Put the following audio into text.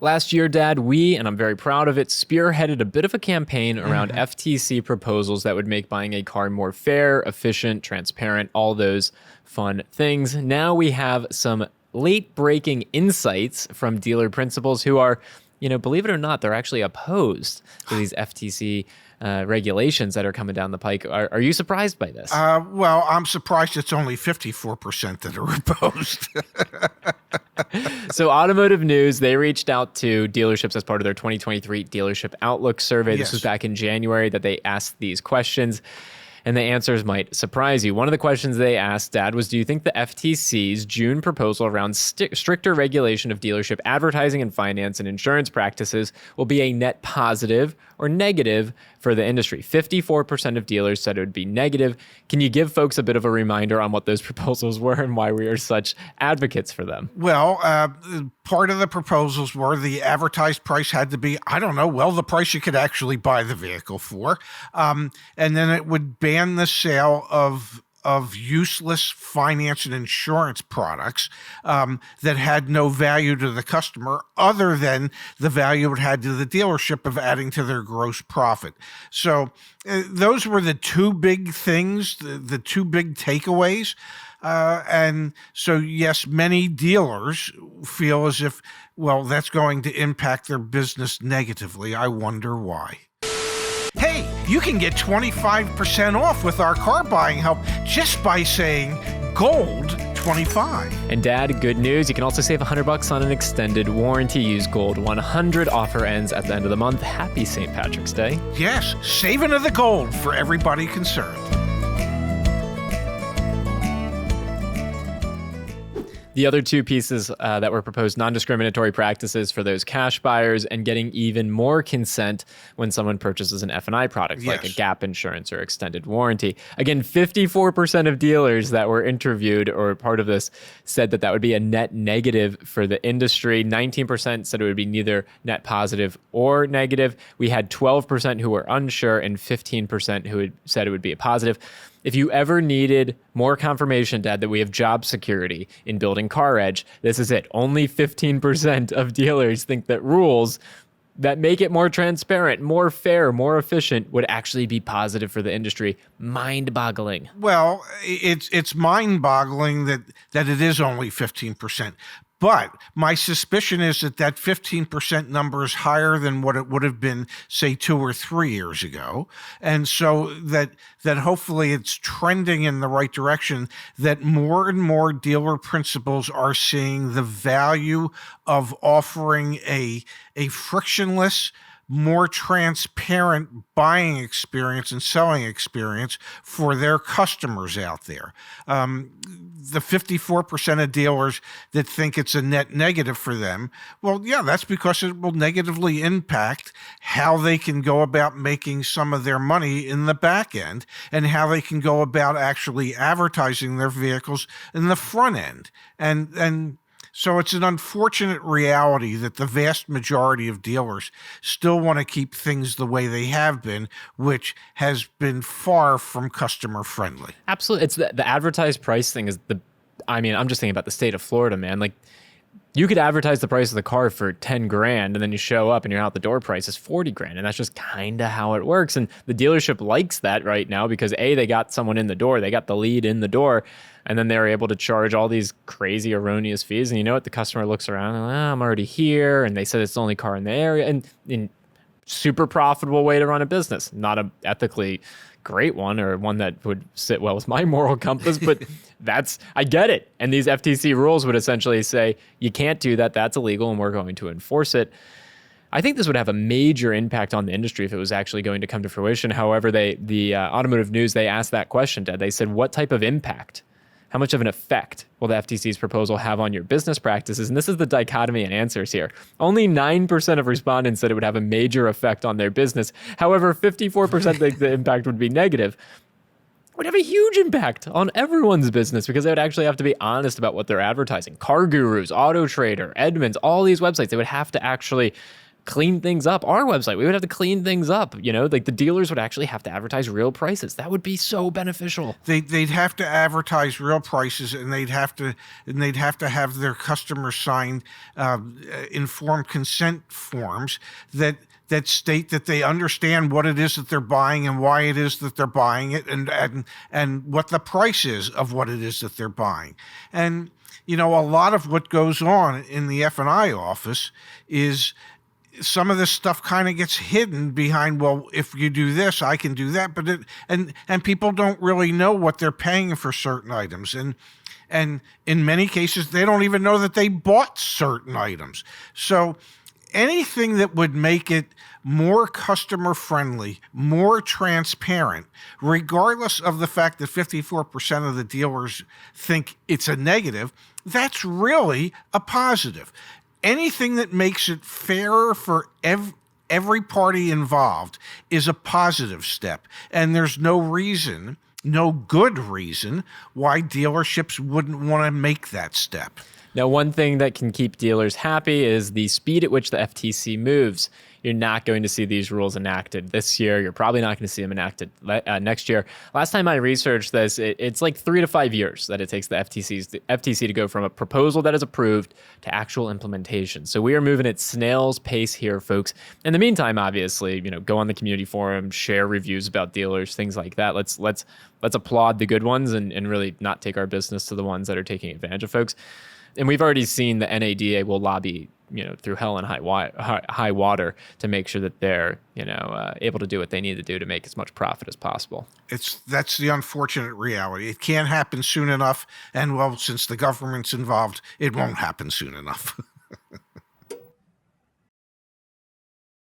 Last year, Dad, and I'm very proud of it, spearheaded a bit of a campaign around FTC proposals that would make buying a car more fair, efficient, transparent, all those fun things. Now we have some late-breaking insights from dealer principals who are, believe it or not, they're actually opposed to these FTC regulations that are coming down the pike. Are you surprised by this? Well, I'm surprised it's only 54% that are opposed. So Automotive News, they reached out to dealerships as part of their 2023 Dealership Outlook survey. This was back in January that they asked these questions. And the answers might surprise you. One of the questions they asked, Dad, was, do you think the FTC's June proposal around stricter regulation of dealership advertising and finance and insurance practices will be a net positive or negative for the industry? 54% of dealers said it would be negative. Can you give folks a bit of a reminder on what those proposals were and why we are such advocates for them? Well, part of the proposals were the advertised price had to be, the price you could actually buy the vehicle for. And then it would ban the sale of useless finance and insurance products that had no value to the customer other than the value it had to the dealership of adding to their gross profit. So those were the two big things, the two big takeaways. And so, yes, many dealers feel as if, that's going to impact their business negatively. I wonder why. Hey, you can get 25% off with our car buying help just by saying Gold 25. And Dad, good news. You can also save $100 on an extended warranty. Use Gold 100. Offer ends at the end of the month. Happy St. Patrick's Day. Yes, saving of the gold for everybody concerned. The other two pieces that were proposed, non-discriminatory practices for those cash buyers and getting even more consent when someone purchases an F&I product, like a gap insurance or extended warranty. Again, 54% of dealers that were interviewed or part of this said that would be a net negative for the industry. 19% said it would be neither net positive or negative. We had 12% who were unsure and 15% who had said it would be a positive. If you ever needed more confirmation, Dad, that we have job security in building CarEdge, this is it. Only 15% of dealers think that rules that make it more transparent, more fair, more efficient would actually be positive for the industry. Mind-boggling. Well, it's mind-boggling that it is only 15%. But my suspicion is that 15% number is higher than what it would have been, say, 2 or 3 years ago. And so that hopefully it's trending in the right direction, that more and more dealer principals are seeing the value of offering a frictionless, more transparent buying experience and selling experience for their customers out there. The 54% of dealers that think it's a net negative for them, that's because it will negatively impact how they can go about making some of their money in the back end and how they can go about actually advertising their vehicles in the front end. And so it's an unfortunate reality that the vast majority of dealers still want to keep things the way they have been, which has been far from customer friendly. Absolutely. It's the advertised price thing is I'm just thinking about the state of Florida, man. Like, you could advertise the price of the car for 10 grand and then you show up and your out the door price is 40 grand. And that's just kind of how it works. And the dealership likes that right now because they got someone in the door, they got the lead in the door, and then they're able to charge all these crazy erroneous fees. And you know what? The customer looks around and I'm already here. And they said it's the only car in the area, and in super profitable way to run a business, not a ethically great one or one that would sit well with my moral compass, but I get it. And these FTC rules would essentially say, you can't do that. That's illegal and we're going to enforce it. I think this would have a major impact on the industry if it was actually going to come to fruition. However, the Automotive News, they asked that question, Dad. They said, what type of impact? How much of an effect will the FTC's proposal have on your business practices? And this is the dichotomy in answers here. Only 9% of respondents said it would have a major effect on their business. However, 54% think the impact would be negative. It would have a huge impact on everyone's business because they would actually have to be honest about what they're advertising. Car Gurus, Auto Trader, Edmunds, all these websites, they would have to actually clean things up. Our website, we would have to clean things up. Like the dealers would actually have to advertise real prices. That would be so beneficial. They'd have to advertise real prices, and they'd have to have their customers sign informed consent forms that state that they understand what it is that they're buying and why it is that they're buying it, and what the price is of what it is that they're buying. And a lot of what goes on in the F&I office is some of this stuff kind of gets hidden behind, well, if you do this, I can do that. But and people don't really know what they're paying for certain items. And in many cases, they don't even know that they bought certain items. So anything that would make it more customer friendly, more transparent, regardless of the fact that 54% of the dealers think it's a negative, that's really a positive. Anything that makes it fairer for every party involved is a positive step. And there's no good reason why dealerships wouldn't want to make that step. Now, one thing that can keep dealers happy is the speed at which the FTC moves. You're not going to see these rules enacted this year. You're probably not going to see them enacted next year. Last time I researched this, it's like 3 to 5 years that it takes the FTC to go from a proposal that is approved to actual implementation. So we are moving at snail's pace here, folks. In the meantime, obviously, go on the community forum, share reviews about dealers, things like that. Let's applaud the good ones and really not take our business to the ones that are taking advantage of folks. And we've already seen the NADA will lobby, through hell and high water to make sure that they're, able to do what they need to do to make as much profit as possible. That's the unfortunate reality. It can't happen soon enough. And well, since the government's involved, it won't happen soon enough.